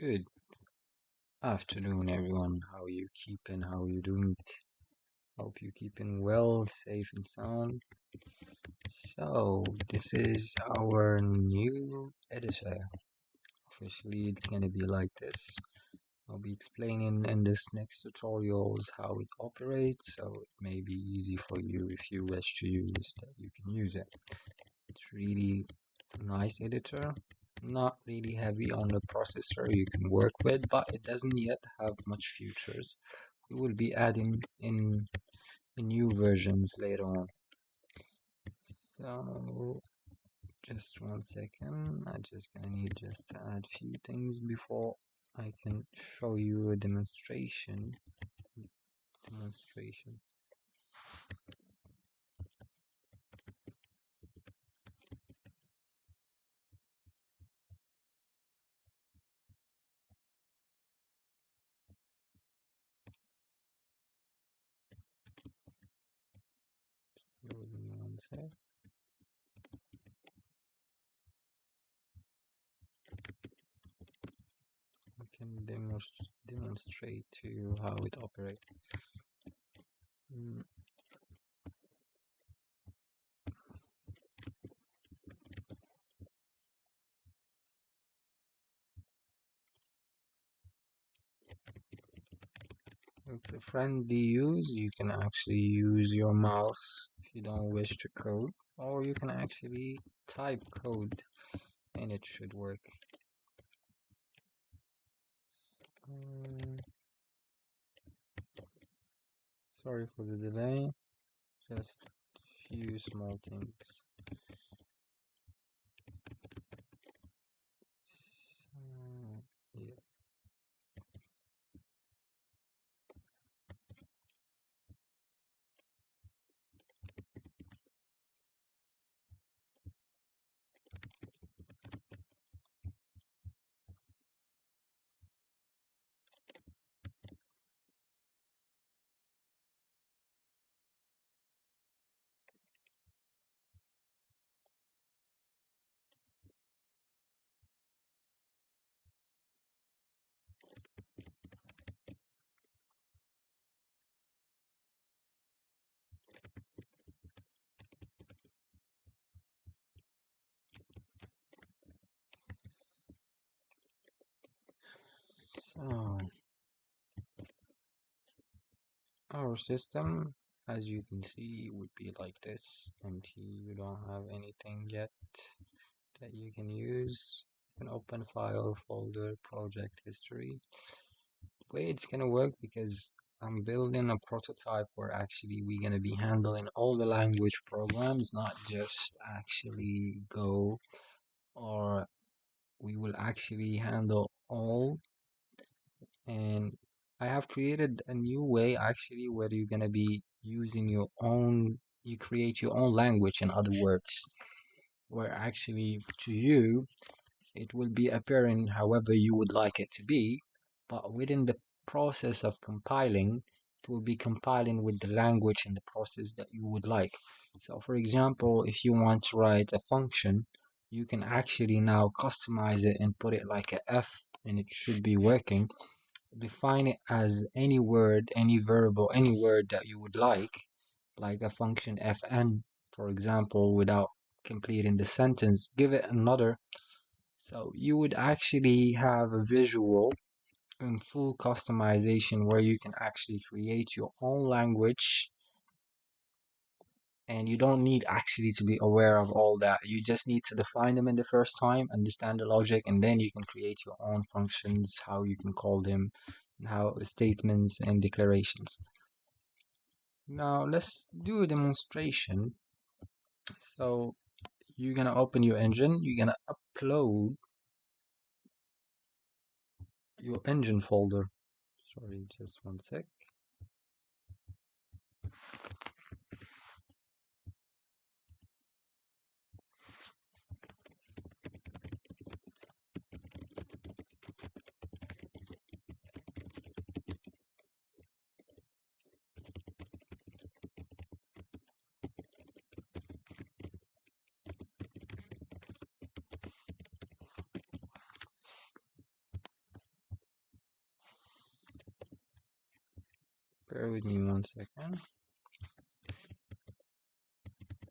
Good afternoon, everyone. How you keeping? How you doing? Hope you keeping well, safe and sound. So, this is our new editor. Officially, it's gonna be like this. I'll be explaining in this next tutorials how it operates, so it may be easy for you if you wish to use that. You can use it. It's really nice editor. Not really heavy on the processor you can work with, but it doesn't yet have much features. We will be adding in the new versions later on. So just 1 second. I just gonna need just to add a few things before I can show you a demonstration. Give me 1 sec. I can demonstrate to you how it operates. It's a friendly use. You can actually use your mouse if you don't wish to code, or you can actually type code and it should work. Sorry for the delay, just a few small things. So, yeah. So, our system, as you can see, would be like this. Empty, you don't have anything yet that you can use. You can open file, folder, project history. The way it's gonna work, because I'm building a prototype where actually we're gonna be handling all the language programs, not just actually Go, or we will actually handle all. And I have created a new way actually where you're gonna be using your own, you create your own language, in other words, where actually to you it will be appearing however you would like it to be, but within the process of compiling, it will be compiling with the language and the process that you would like. So for example, if you want to write a function, you can actually now customize it and put it like a F, and it should be working. Define it as any word, any variable, any word that you would like a function fn, for example, without completing the sentence. Give it another. So you would actually have a visual and full customization where you can actually create your own language, and you don't need actually to be aware of all that. You just need to define them in the first time, understand the logic, and then you can create your own functions, how you can call them, and how statements and declarations. Now let's do a demonstration. So you're gonna open your engine, you're gonna upload your engine folder. Sorry, just 1 sec. Bear with me 1 second.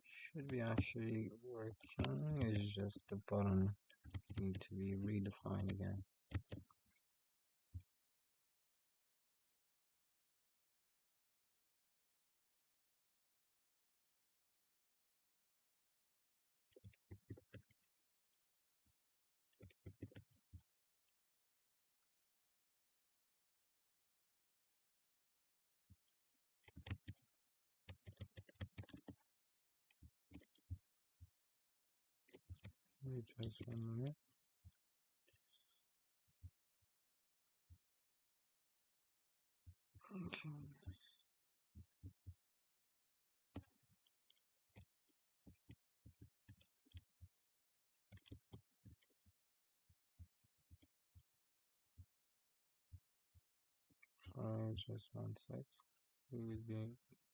Should be actually working. It's just the button need to be redefined again. Just 1 minute. Okay. Alright, just 1 sec. We will be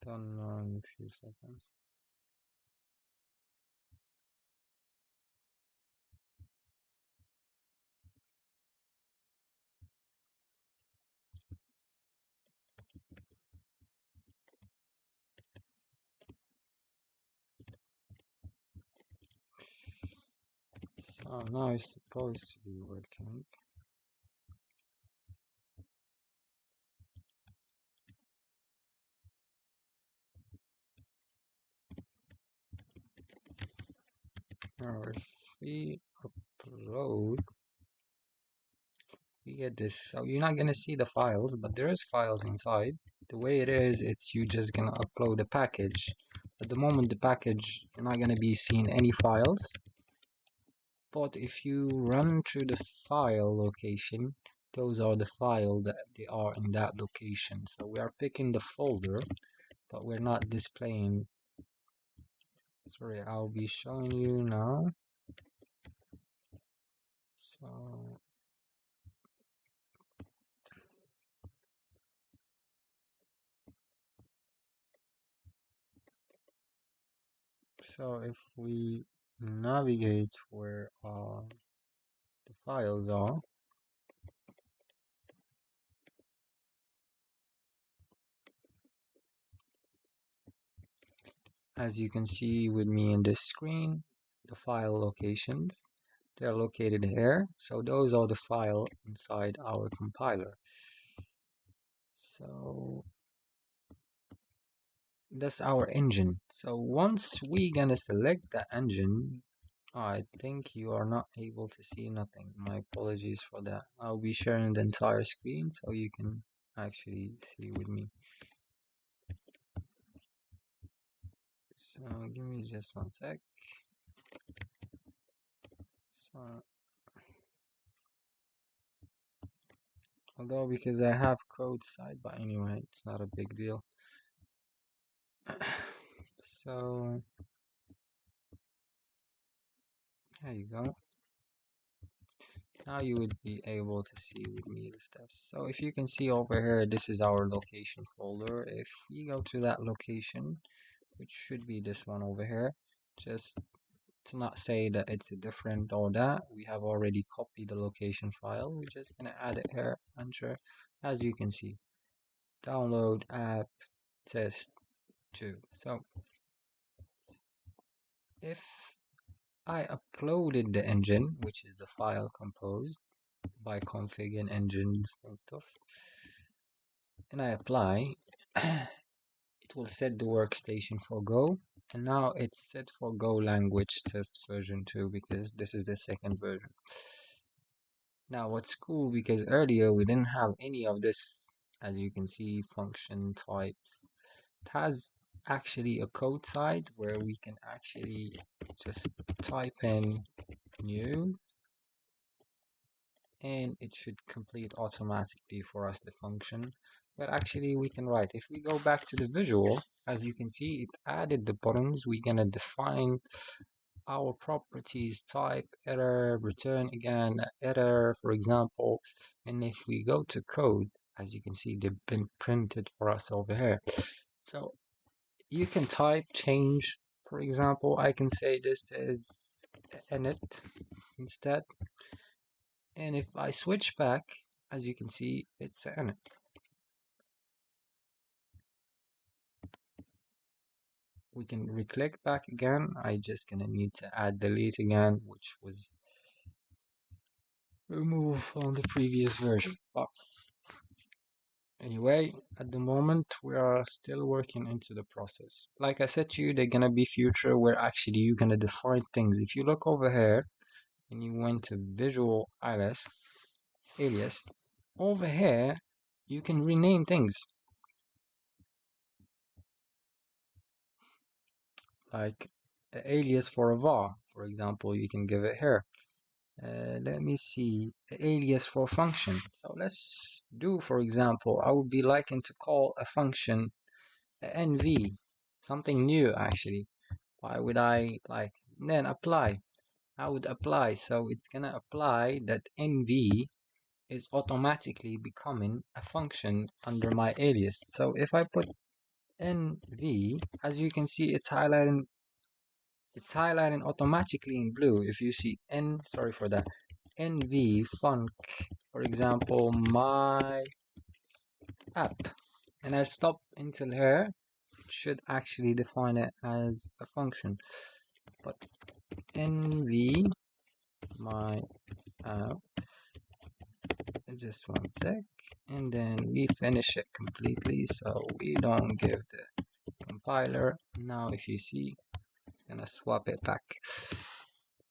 done now in a few seconds. So now it's supposed to be working. Now if we upload, we get this. So you're not gonna see the files, but there is files inside. The way it is, it's you just gonna upload a package. At the moment, the package, you're not gonna be seeing any files. But if you run through the file location, those are the files that they are in that location. So we are picking the folder, but we're not displaying. Sorry, I'll be showing you now. So if we navigate where the files are, as you can see with me in this screen, the file locations, they're located here. So those are the files inside our compiler. So that's our engine. So once we gonna select the engine, I think you are not able to see nothing. My apologies for that. I'll be sharing the entire screen so you can actually see with me. So give me just 1 sec. So although because I have code side, but anyway, it's not a big deal. So there you go. Now you would be able to see with me the steps. So if you can see over here, this is our location folder. If we go to that location, which should be this one over here, just to not say that it's different or that, we have already copied the location file. We're just gonna add it here, enter. As you can see, download app test 2. So if I uploaded the engine, which is the file composed by config and engines and stuff, and I apply, it will set the workstation for Go, and now it's set for Go language test version 2 because this is the second version. Now what's cool, because earlier we didn't have any of this, as you can see, function types. It has actually a code side where we can actually just type in new and it should complete automatically for us the function. But actually we can write, if we go back to the visual, as you can see, it added the buttons. We're gonna define our properties, type, error, return again, error, for example. And if we go to code, as you can see, they've been printed for us over here. So you can type change, for example, I can say this is init instead. And if I switch back, as you can see, it's init. we can re-click back again. I just gonna need to add delete again, which was removed on the previous version. But anyway, at the moment we are still working into the process. Like I said to you, they're gonna be future where actually you're gonna define things. If you look over here and you went to visual alias, over here you can rename things. Like an alias for a var, for example, you can give it here. Let me see, alias for function. So let's do, for example, I would be liking to call a function nv, something new actually. Why would I like, then apply? I would apply, so it's gonna apply that nv is automatically becoming a function under my alias. So if I put nv, as you can see, it's highlighting automatically in blue. If you see sorry for that, nv func, for example, my app, and I'll stop until here, should actually define it as a function. But nv my app, just one sec, and then we finish it completely, so we don't give the compiler. Now if you see, it's gonna swap it back.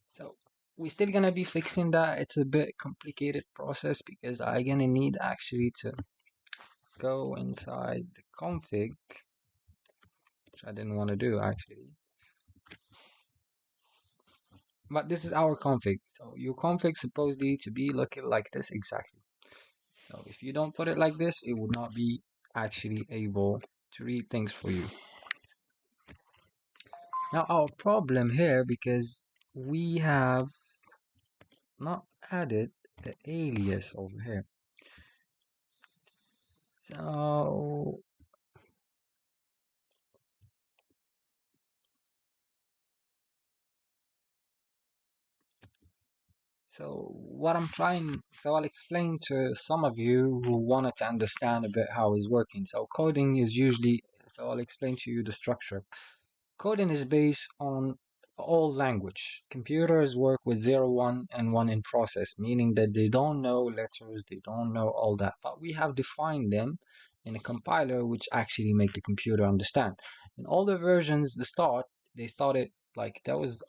So we're still gonna be fixing that. It's a bit complicated process because I'm gonna need actually to go inside the config, which I didn't want to do actually. But this is our config. So your config supposedly to be looking like this exactly. So if you don't put it like this, it would not be actually able to read things for you. Now our problem here, because we have not added the alias over here. So what I'm trying, so I'll explain to some of you who wanted to understand a bit how it's working. So coding is usually, so I'll explain to you the structure. Coding is based on all language. Computers work with 0, 1, and 1 in process, meaning that they don't know letters, they don't know all that. But we have defined them in a compiler which actually make the computer understand. In all the versions, they started like that was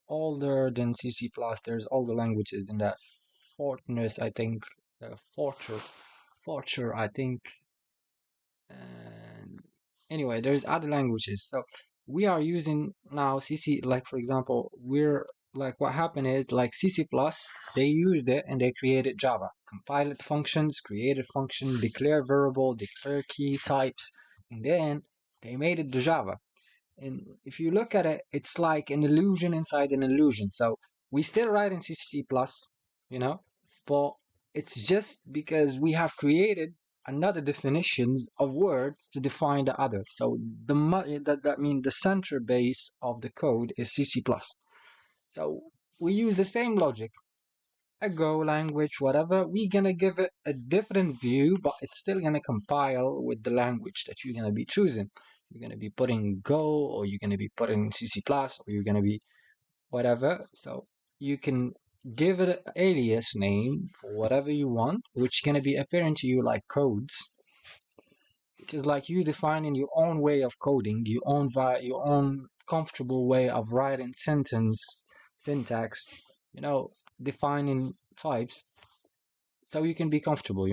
older than C++. There's older languages than that. Fortness, I think, Fortune, I think, and anyway, there's other languages. So we are using now CC, like for example, we're like what happened is like CC+, they used it and they created Java. Compiled functions, created function, declare variable, declare key types, and then they made it to Java. And if you look at it, it's like an illusion inside an illusion. So we still write in C++, you know, but it's just because we have created another definitions of words to define the other. So that means the center base of the code is C++. So we use the same logic, a Go language, whatever. We're gonna give it a different view, but it's still gonna compile with the language that you're gonna be choosing. You're gonna be putting Go, or you're gonna be putting C++, or you're gonna be whatever. So you can give it an alias name for whatever you want, which is gonna be appearing to you like codes, which is like you defining your own way of coding, your own comfortable way of writing syntax, defining types, so you can be comfortable,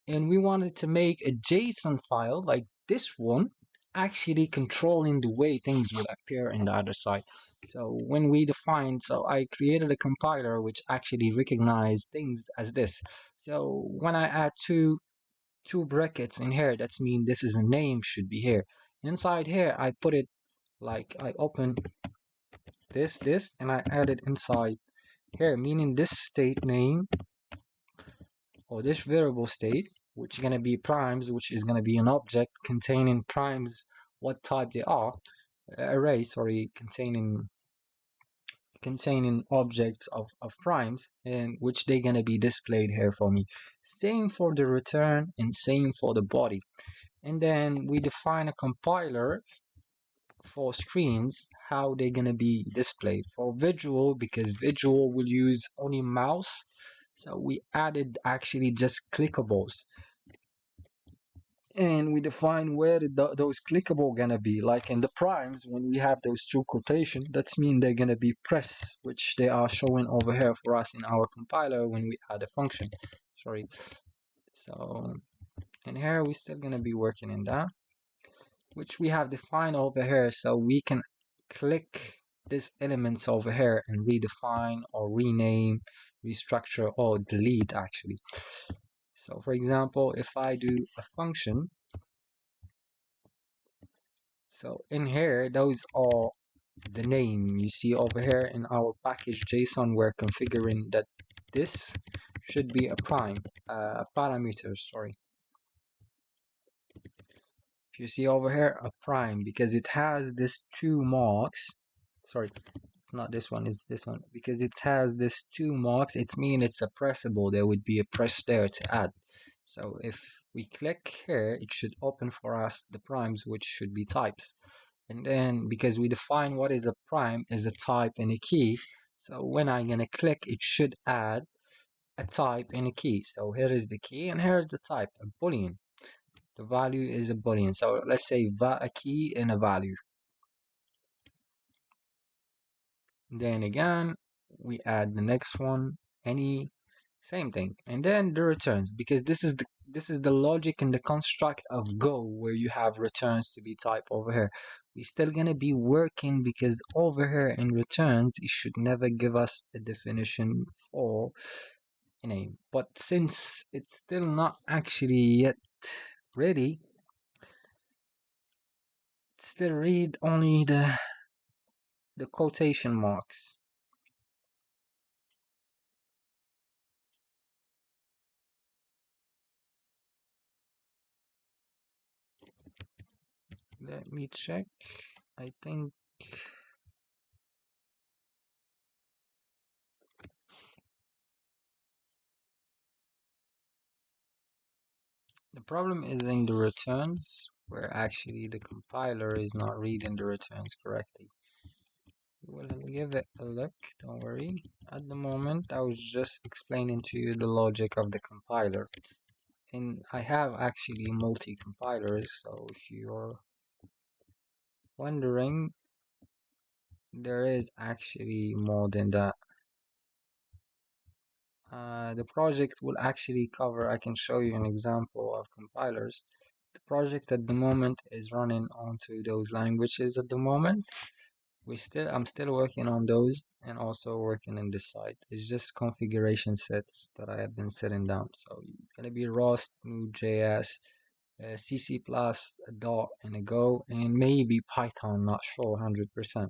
And we wanted to make a JSON file like this one, actually controlling the way things will appear in the other side. So when we define, so I created a compiler which actually recognized things as this. So when I add two brackets in here, that's mean this is a name should be here. Inside here, I put it like I open this, and I add it inside here, meaning this state name or this variable state, which is going to be primes, which is going to be an object containing primes, what type they are, array, sorry, containing objects of primes, and which they're going to be displayed here for me. Same for the return and same for the body. And then we define a compiler for screens, how they're gonna be displayed. For visual, because visual will use only mouse, so we added actually just clickables, and we define where those clickable gonna be. Like in the primes, when we have those two quotation, that's mean they're gonna be press, which they are showing over here for us in our compiler when we add a function. Sorry. So in here we're still gonna be working in that, which we have defined over here, so we can click these elements over here and redefine or rename, restructure, or delete actually. So for example, if I do a function, so in here, those are the name you see over here in our package JSON. We're configuring that this should be a prime, parameter, sorry. If you see over here, a prime, because it has this two marks. Sorry, it's not this one, it's this one. Because it has this two marks, it's mean it's a pressable. There would be a press there to add. So if we click here, it should open for us the primes, which should be types. And then because we define what is a prime is a type and a key, so when I'm gonna click, it should add a type and a key. So here is the key and here is the type, a boolean. The value is a boolean. So let's say a key and a value. Then again, we add the next one, any, same thing, and then the returns, because this is the logic and the construct of Go, where you have returns to be typed over here. We're still gonna be working, because over here in returns, it should never give us a definition for a name. But since it's still not actually yet ready, still read only the quotation marks. Let me check. I think the problem is in the returns, where actually the compiler is not reading the returns correctly. We'll give it a look, don't worry. At the moment, I was just explaining to you the logic of the compiler. And I have actually multi-compilers, so if you're wondering, there is actually more than that. The project will actually cover, I can show you an example of compilers. The project at the moment is running onto those languages at the moment. I'm still working on those and also working in this side. It's just configuration sets that I have been setting down. So it's gonna be Rust, Node.js, CC+, Dart, and a Go, and maybe Python, not sure 100%.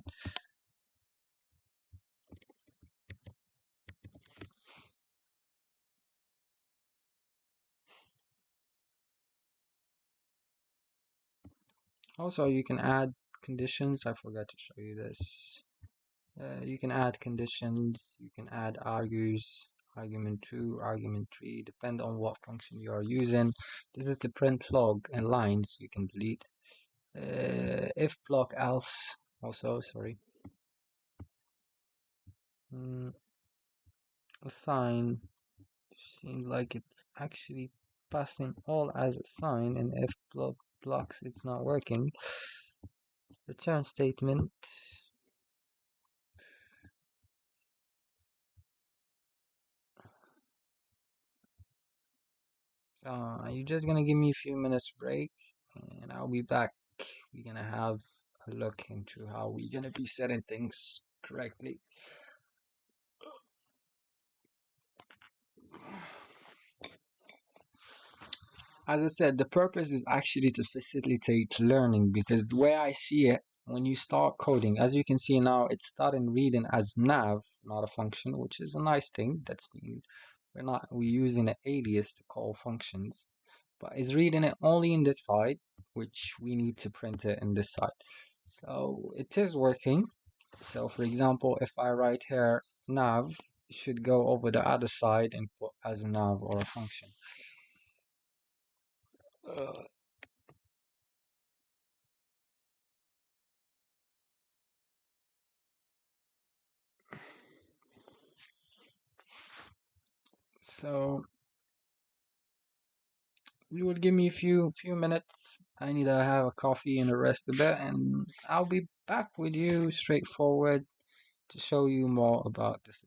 Also, you can add conditions. I forgot to show you this. You can add conditions, you can add argument 2, argument 3, depend on what function you are using. This is the print log and lines you can delete. If block else, also, sorry. Assign, seems like it's actually passing all as a sign, and if blocks, it's not working. Return statement. You're just gonna give me a few minutes break and I'll be back. We're gonna have a look into how we're gonna be setting things correctly. As I said, the purpose is actually to facilitate learning, because the way I see it, when you start coding, as you can see now, it's starting reading as nav, not a function, which is a nice thing. That's mean we're using an alias to call functions, but it's reading it only in this side, which we need to print it in this side. So it is working. So for example, if I write here nav, it should go over the other side and put as a nav or a function. Uh, So you would give me a few minutes. I need to have a coffee and rest a bit, and I'll be back with you straightforward to show you more about the system.